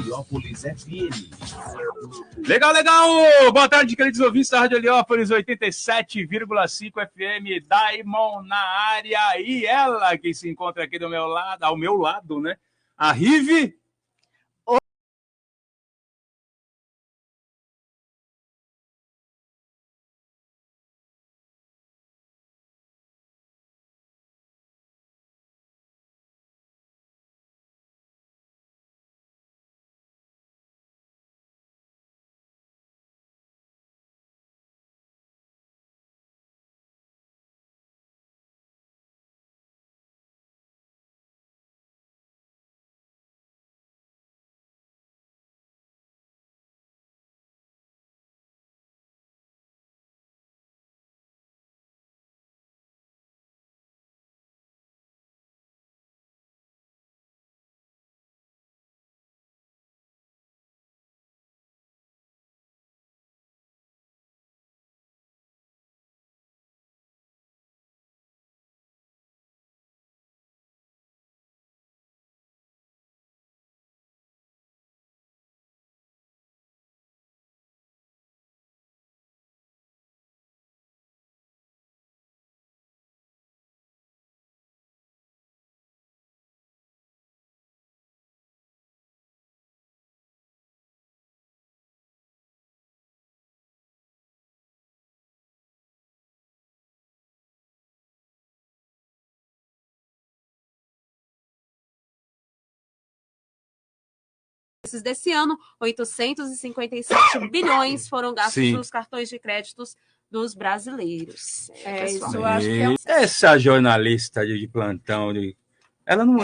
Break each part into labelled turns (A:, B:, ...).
A: Heliópolis FM.
B: Legal, legal! Boa tarde, queridos ouvintes da Rádio Heliópolis 87,5 FM, Daimon na área, e ela que se encontra aqui do meu lado, ao meu lado, né? A Rive.
C: Desse ano, 857 bilhões foram gastos nos cartões de créditos dos brasileiros.
B: Isso eu acho que é... Essa jornalista de plantão, ela não,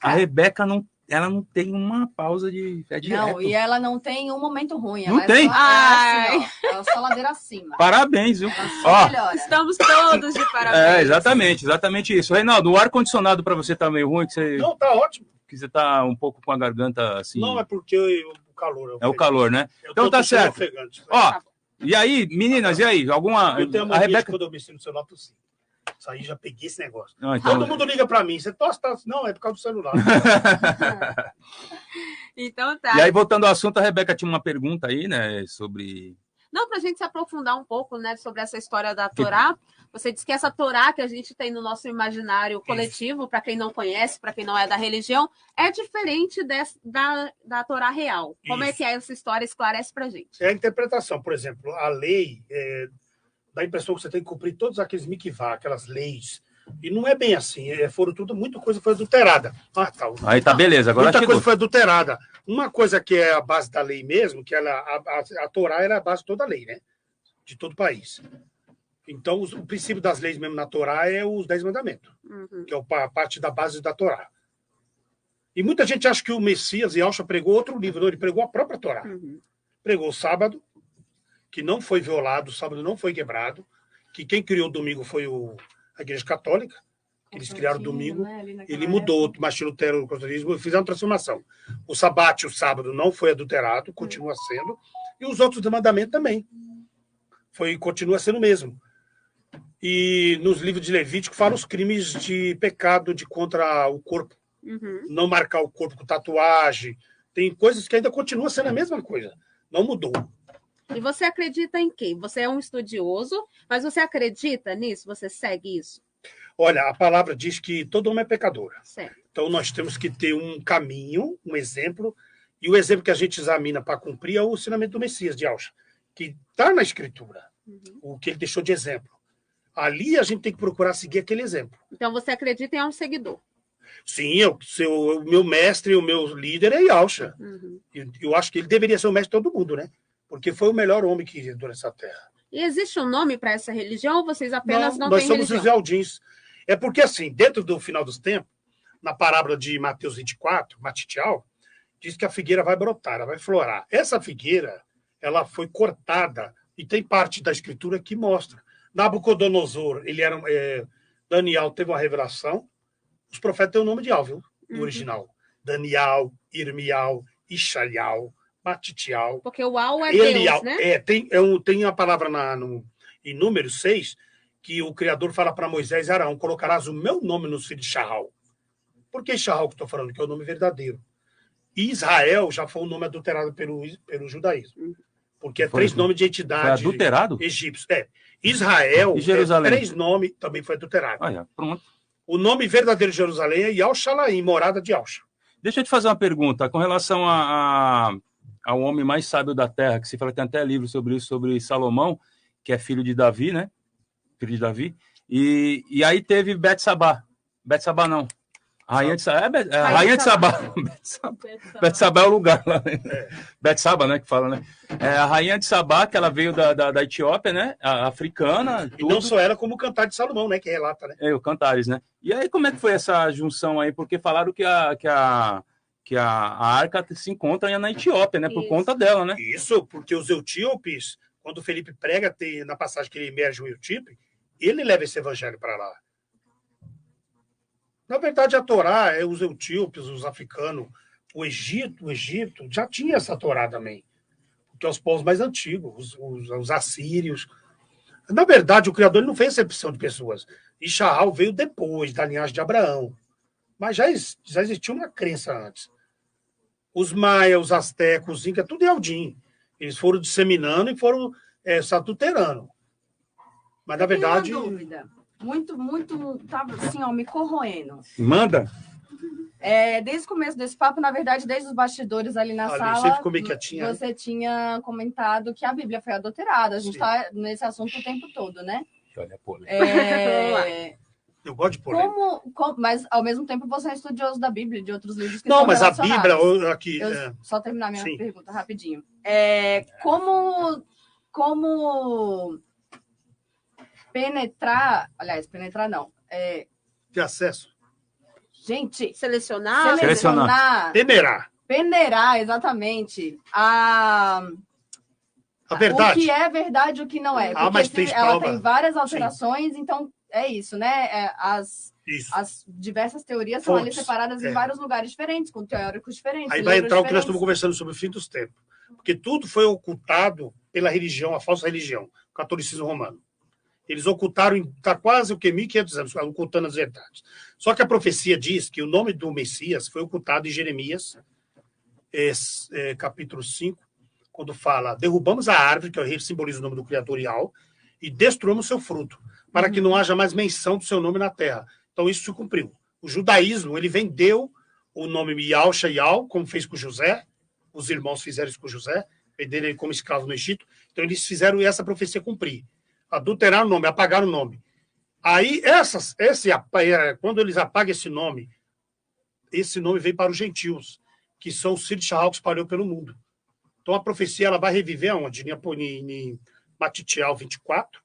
B: a Rebeca não, ela não tem uma pausa de
D: não, e ela não tem um momento ruim.
B: Não tem?
D: Ela só ladeira acima.
B: Parabéns, viu?
C: Estamos todos de parabéns.
B: Exatamente isso. Reinaldo, o ar-condicionado para você tá meio ruim? Que você...
E: Não, tá ótimo.
B: Que você tá um pouco com a garganta assim.
E: Não, é porque o calor.
B: É o calor, né? Então tá certo. E aí, meninas, e aí? Alguma...
E: Eu tenho uma Rebeca... quando eu mexi no celular, tossi. Isso aí já peguei esse negócio. Não, então... Todo mundo liga pra mim. Você tosse, tá? Não, é por causa do celular.
C: Então tá.
B: E aí, voltando ao assunto, a Rebeca tinha uma pergunta aí, né? Sobre...
C: Não, pra gente se aprofundar um pouco, né? Sobre essa história da Torá. Você disse que essa Torá que a gente tem no nosso imaginário coletivo, para quem não conhece, para quem não é da religião, é diferente da Torá real. Como é que é essa história? Esclarece para a gente.
E: É a interpretação. Por exemplo, a lei dá a impressão que você tem que cumprir todos aqueles mikvah, aquelas leis. E não é bem assim. Muita coisa foi adulterada.
B: Aí tá, beleza. Agora
E: muita coisa foi adulterada. Uma coisa que é a base da lei mesmo, que a Torá era a base de toda a lei, né? De todo o país. Então, o princípio das leis mesmo na Torá é os 10 mandamentos, que é a parte da base da Torá. E muita gente acha que o Messias, Yahushua, pregou outro livro. Não, ele pregou a própria Torá. Pregou o sábado, que não foi violado, o sábado não foi quebrado, que quem criou o domingo foi a Igreja Católica, eles criaram o domingo, né? Ele mudou, o Martinho Lutero, o protestantismo, fizeram uma transformação. O sabate, o sábado, não foi adulterado, continua sendo, e os outros mandamentos também. Continua sendo o mesmo. E nos livros de Levítico fala os crimes de pecado contra o corpo. Não marcar o corpo com tatuagem. Tem coisas que ainda continuam sendo a mesma coisa. Não mudou.
C: E você acredita em quê? Você é um estudioso, mas você acredita nisso? Você segue isso?
E: Olha, a palavra diz que todo homem é pecador.
C: Certo.
E: Então nós temos que ter um caminho, um exemplo. E o exemplo que a gente examina para cumprir é o ensinamento do Messias, de Yahushua, que está na Escritura. O que ele deixou de exemplo. Ali a gente tem que procurar seguir aquele exemplo.
C: Então você acredita em um seguidor?
E: Sim, o meu mestre, o meu líder é Yahushua. Eu acho que ele deveria ser o mestre de todo mundo, né? Porque foi o melhor homem que viveu nessa terra.
C: E existe um nome para essa religião ou vocês apenas não
E: têm religião?
C: Nós
E: somos os Ealdins. É porque, assim, dentro do final dos tempos, na parábola de Mateus 24, Matitial, diz que a figueira vai brotar, ela vai florar. Essa figueira, ela foi cortada e tem parte da escritura que mostra. Nabucodonosor, ele era... Daniel teve uma revelação. Os profetas têm o nome de Al, viu? No original. Daniel, Irmial, Ixaial, Matitial.
C: Porque o Al é Elial, Deus, né?
E: Tem a palavra em Números 6 que o Criador fala para Moisés e Arão, colocarás o meu nome nos filhos de Charral. Por que Charral que estou falando? Que é o nome verdadeiro. Israel já foi um nome adulterado pelo judaísmo. Porque é
B: Foi,
E: 3
B: foi.
E: nomes de
B: Foi
E: entidade
B: adulterado?
E: egípcios. Israel,
B: E Jerusalém?
E: 3 nomes, também foi adulterado.
B: Olha, pronto.
E: O nome verdadeiro de Jerusalém é Yal-Shalaim, morada de Yalcha.
B: Deixa eu te fazer uma pergunta com relação ao homem mais sábio da terra, que se fala, tem até livro sobre isso, sobre Salomão, que é filho de Davi, né? Filho de Davi. E aí teve Betsabá. Betsabá não. Rainha de Sabá. Rainha de Sabá. Betsabá é o lugar lá. Né? Betsabá, né? Que fala, né? A Rainha de Sabá, que ela veio da Etiópia, né? A africana.
E: E não só ela, como o Cantar de Salomão, né? Que relata, né?
B: O Cantares, né? E aí, como é que foi essa junção aí? Porque falaram que a arca se encontra na Etiópia, né? Por
C: Isso.
B: conta dela, né?
E: Isso, porque os etíopes, quando o Felipe prega, na passagem que ele emerge o etíope, ele leva esse evangelho para lá. Na verdade, a Torá é os etíopes, os africanos, o Egito já tinha essa Torá também. Porque é os povos mais antigos, os assírios. Na verdade, o Criador ele não fez exceção de pessoas. Israel veio depois da linhagem de Abraão. Mas já existia uma crença antes. Os maias, os astecos, os incas, tudo é Aldim. Eles foram disseminando e foram se adulterando. Mas, na verdade...
D: Tenho uma dúvida. Muito, tava assim, ó, me corroendo.
B: Manda.
D: Desde o começo desse papo, na verdade, desde os bastidores ali na sala,
E: você ficou meio quietinha,
D: você tinha comentado que a Bíblia foi adulterada. A gente está nesse assunto o tempo todo, né?
B: Olha, pô.
E: Eu gosto de polêmica.
D: Mas, ao mesmo tempo, você é estudioso da Bíblia, de outros livros que
E: Não,
D: são
E: mas a
D: relacionados.
E: Bíblia... Aqui,
D: Só terminar minha
E: sim.
D: pergunta rapidinho. Como penetrar... Aliás, penetrar não.
E: De acesso.
D: Gente,
C: Selecionar.
D: peneirar, exatamente. A
E: verdade.
D: O que é verdade e o que não é. Porque
E: mas tem
D: ela
E: prova.
D: tem várias alterações, então é isso, né?
E: Isso.
D: As diversas teorias são ali
E: Fontes.
D: separadas em vários lugares diferentes, com teóricos diferentes.
E: Aí vai entrar o que nós
D: diferentes.
E: estamos conversando sobre o fim dos tempos. Porque tudo foi ocultado pela religião, a falsa religião, o catolicismo romano. Eles ocultaram, está quase o que 1.500 anos, ocultando as verdades. Só que a profecia diz que o nome do Messias foi ocultado em Jeremias, capítulo 5, quando fala, derrubamos a árvore, que é o rei simboliza o nome do Criador Ial, e destruímos seu fruto, para que não haja mais menção do seu nome na terra. Então isso se cumpriu. O judaísmo, ele vendeu o nome Yal, como fez com José, os irmãos fizeram isso com José, venderam ele como escravo no Egito, então eles fizeram essa profecia cumprir. Adulteraram o nome, apagaram o nome. Aí, quando eles apagam esse nome veio para os gentios, que são os filhos de Shaul que espalhou pelo mundo. Então, a profecia ela vai reviver aonde? Em Matitiel 24,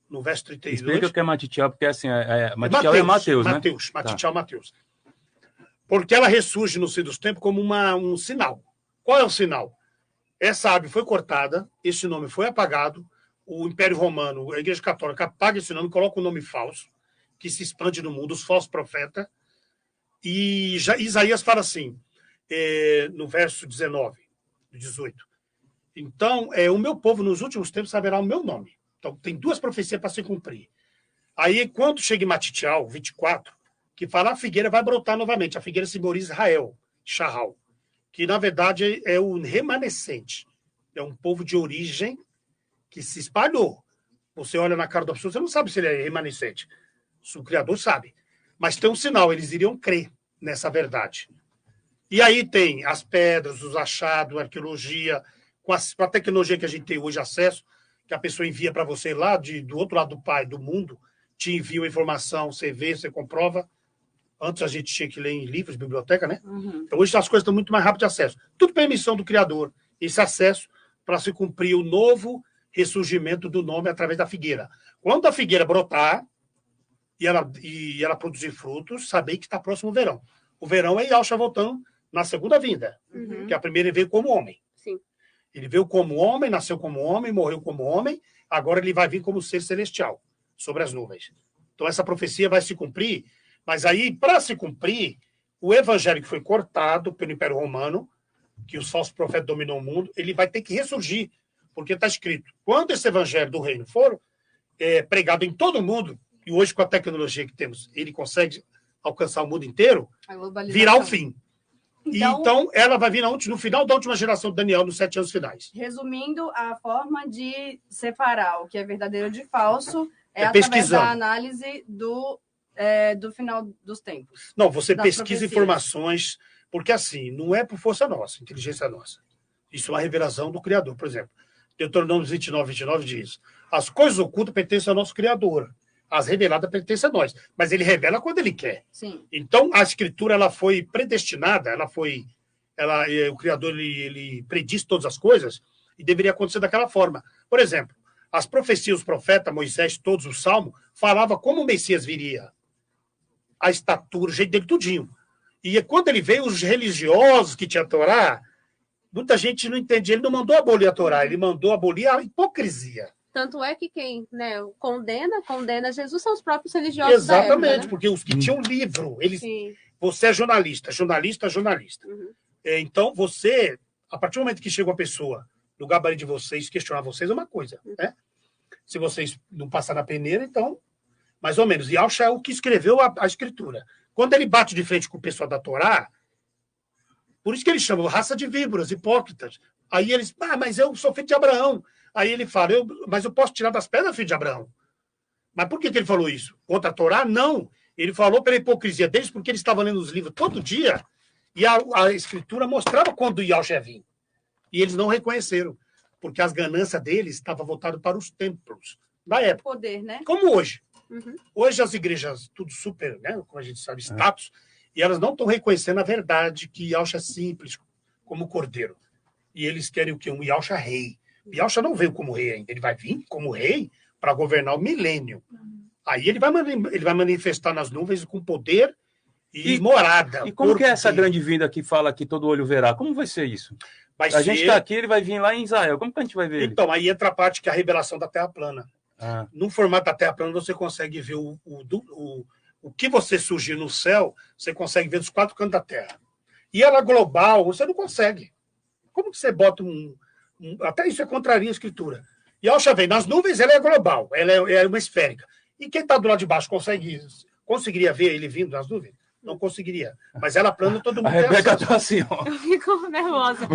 E: no verso 32.
B: Explica o que é Matitiel, porque assim, Matitiel é Mateus, né?
E: Matitiel, Mateus. Porque ela ressurge no fim dos tempos como um sinal. Qual é o sinal? Essa árvore foi cortada, esse nome foi apagado, o Império Romano, a Igreja Católica apaga esse nome, coloca um nome falso, que se expande no mundo, os falsos profetas. E Isaías fala assim, no verso 19, 18. Então, o meu povo nos últimos tempos saberá o meu nome. Então, tem 2 profecias para se cumprir. Aí, quando chega em Matitiel 24, que fala a figueira vai brotar novamente. A figueira simboliza Israel, Shahal, que na verdade é o remanescente. É um povo de origem que se espalhou. Você olha na cara da pessoa, você não sabe se ele é remanescente. O Criador sabe. Mas tem um sinal, eles iriam crer nessa verdade. E aí tem as pedras, os achados, a arqueologia, com a tecnologia que a gente tem hoje acesso, que a pessoa envia para você lá do outro lado do mundo, te envia a informação, você vê, você comprova. Antes a gente tinha que ler em livros, biblioteca, né?
D: Uhum.
E: Então hoje as coisas estão muito mais rápidas de acesso. Tudo permissão do Criador. Esse acesso para se cumprir o novo ressurgimento do nome através da figueira. Quando a figueira brotar e ela produzir frutos, saber que está próximo o verão. O verão é Yahshua voltando na segunda vinda, que a primeira ele veio como homem.
C: Sim.
E: Ele veio como homem, nasceu como homem, morreu como homem, agora ele vai vir como ser celestial, sobre as nuvens. Então essa profecia vai se cumprir, mas aí, para se cumprir, o evangelho que foi cortado pelo Império Romano, que os falsos profetas dominam o mundo, ele vai ter que ressurgir, porque está escrito, quando esse evangelho do reino for pregado em todo o mundo, e hoje com a tecnologia que temos, ele consegue alcançar o mundo inteiro, virá o fim. Então, ela vai vir no final da última geração do Daniel, nos 7 anos finais.
D: Resumindo, a forma de separar o que é verdadeiro de falso é através
E: pesquisando.
D: da análise do final dos tempos.
E: Não, você
D: Das
E: pesquisa
D: profecias.
E: informações, porque assim, não é por força nossa, inteligência nossa. Isso é uma revelação do Criador. Por exemplo, Deuteronômio 29 diz: as coisas ocultas pertencem ao nosso Criador, as reveladas pertencem a nós, mas ele revela quando ele quer.
D: Sim.
E: Então, a Escritura ela foi predestinada, o Criador ele prediz todas as coisas e deveria acontecer daquela forma. Por exemplo, as profecias, os profetas, Moisés, todos os salmos, falavam como o Messias viria, a estatura, o jeito dele, tudinho. E quando ele veio, os religiosos que tinham a Torá, muita gente não entendia. Ele não mandou abolir a Torá, ele mandou abolir a hipocrisia.
C: Tanto é que quem condena Jesus são os próprios religiosos.
E: Exatamente,
C: da época, né?
E: porque os que tinham livro, eles.
C: Sim.
E: Você é jornalista.
C: Uhum.
E: Então, você, a partir do momento que chega uma pessoa no gabarito de vocês, questionar vocês é uma coisa, né? Se vocês não passar na peneira, então, mais ou menos. E Yahshua é o que escreveu a Escritura. Quando ele bate de frente com o pessoal da Torá, por isso que eles chamam raça de víboras, hipócritas. Aí eles, mas eu sou filho de Abraão. Aí ele fala, mas eu posso tirar das pedras filho de Abraão. Mas por que ele falou isso? Contra a Torá? Não. Ele falou pela hipocrisia deles, porque eles estavam lendo os livros todo dia e a Escritura mostrava quando o Yahshua vinha. E eles não reconheceram, porque as ganâncias deles estavam voltadas para os templos da época.
D: Poder, né?
E: Como hoje.
C: Uhum.
E: Hoje as igrejas, tudo super, né, como a gente sabe, status, e elas não estão reconhecendo a verdade que Yahshua é simples, como cordeiro. E eles querem o quê? Um Yahshua rei. Yahshua não veio como rei ainda, ele vai vir como rei para governar o milênio. Aí ele vai manifestar nas nuvens com poder e morada.
B: E como que é essa grande vinda que fala que todo olho verá? Como vai ser isso? A gente está aqui, ele vai vir lá em Israel. Como que a gente vai ver ele?
E: Então, aí entra a parte que é a revelação da Terra plana. No formato da Terra plana, você consegue ver o que você surgir no céu, você consegue ver dos 4 cantos da Terra. E ela global, você não consegue. Como que você bota até isso contraria a Escritura. E Yahshua vem nas nuvens, ela é global, ela é uma esférica. E quem está do lado de baixo conseguiria ver ele vindo nas nuvens? Não conseguiria. Mas ela plana, todo mundo
B: A Rebeca tá assim, ó.
C: Eu fico nervosa.